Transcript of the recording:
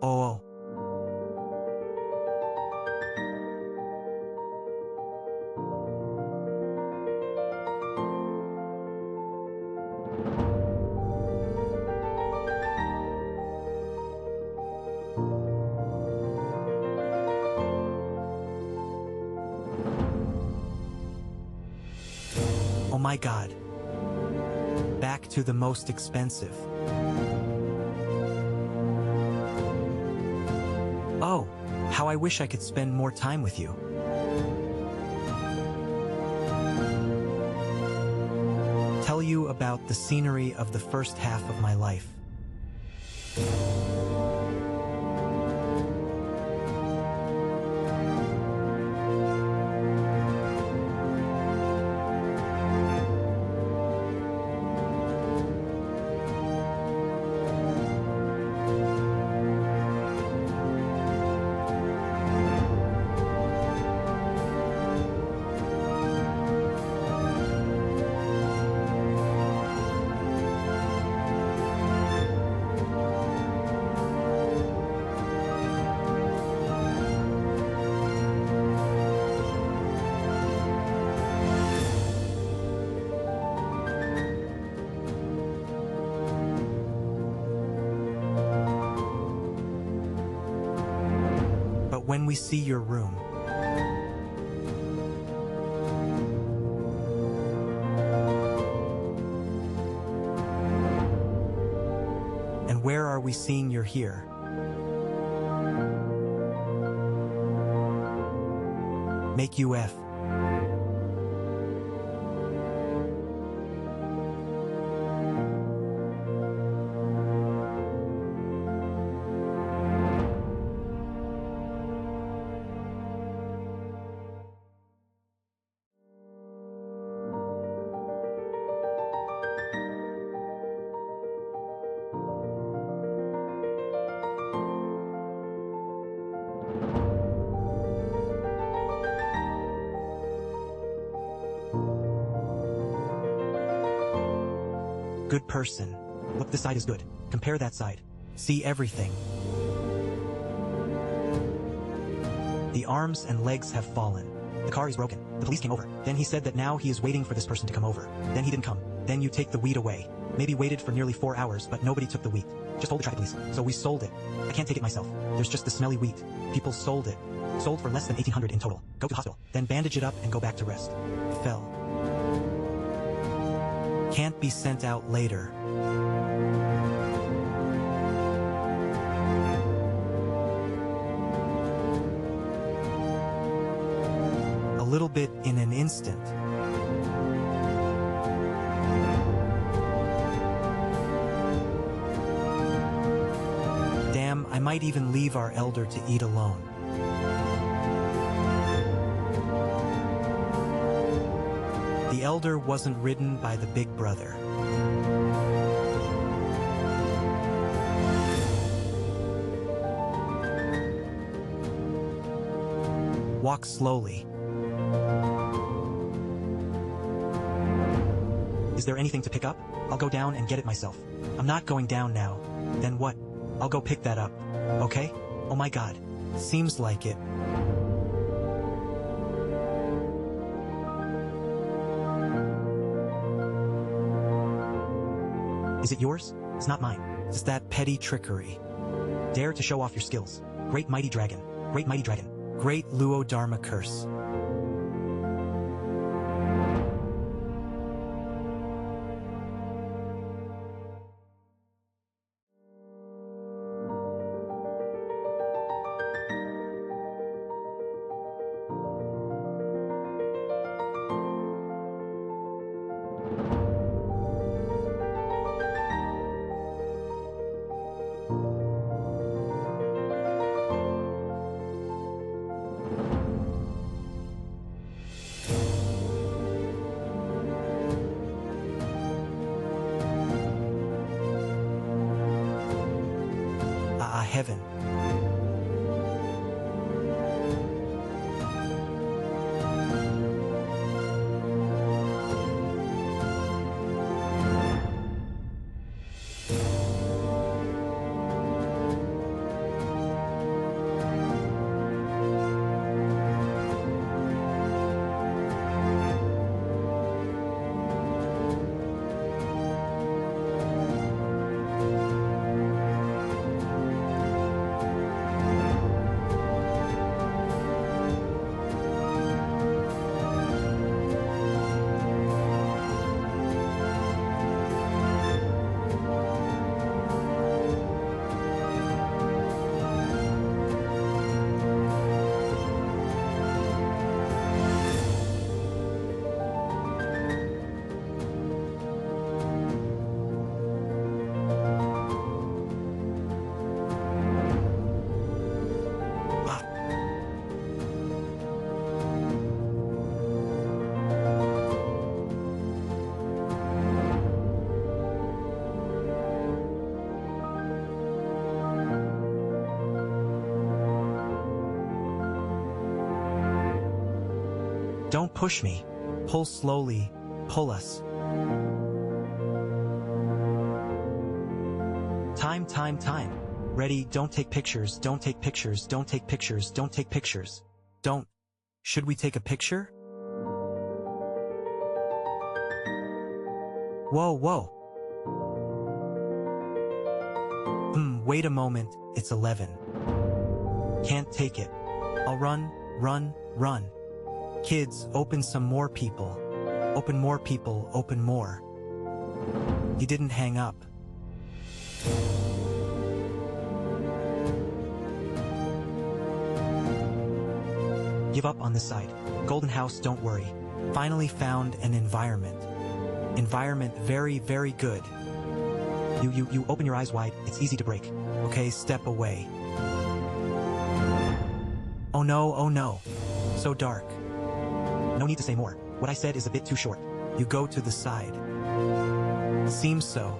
Oh, oh my God. Back to the most expensive. Oh, how I wish I could spend more time with you. Tell you about the scenery of the first half of my life. But when we see your room, and where are we seeing you're here? Make you F. Good person. Look, this side is good. Compare that side. See everything. The arms and legs have fallen. The car is broken. The police came over. Then he said that now he is waiting for this person to come over. Then he didn't come. Then you take the weed away. Maybe waited for nearly 4 hours, but nobody took the wheat. Just hold the traffic, please. So we sold it. I can't take it myself. There's just the smelly wheat. People sold it. Sold for less than 1,800 in total. Go to the hospital. Then bandage it up and go back to rest. Fell. Can't be sent out later. A little bit in an instant. Damn, I might even leave our elder to eat alone. The elder wasn't ridden by the big brother. Walk slowly. Is there anything to pick up? I'll go down and get it myself. I'm not going down now. Then what? I'll go pick that up. Okay? Oh my God. Seems like it. Is it yours? It's not mine. It's that petty trickery. Dare to show off your skills. Great mighty dragon. Great mighty dragon. Great Luo Dharma curse. Heaven. Don't push me. Pull slowly. Pull us. Time. Ready, don't take pictures, don't take pictures, don't take pictures, don't take pictures. Don't. Should we take a picture? Whoa. Wait a moment, it's 11. Can't take it. I'll run. Kids, open some more people. Open more people, open more. He didn't hang up. Give up on this side. Golden house, don't worry. Finally found an environment. Environment very, very good. You open your eyes wide, it's easy to break. Okay, step away. Oh no. So dark. No need to say more. What I said is a bit too short. You go to the side. Seems so.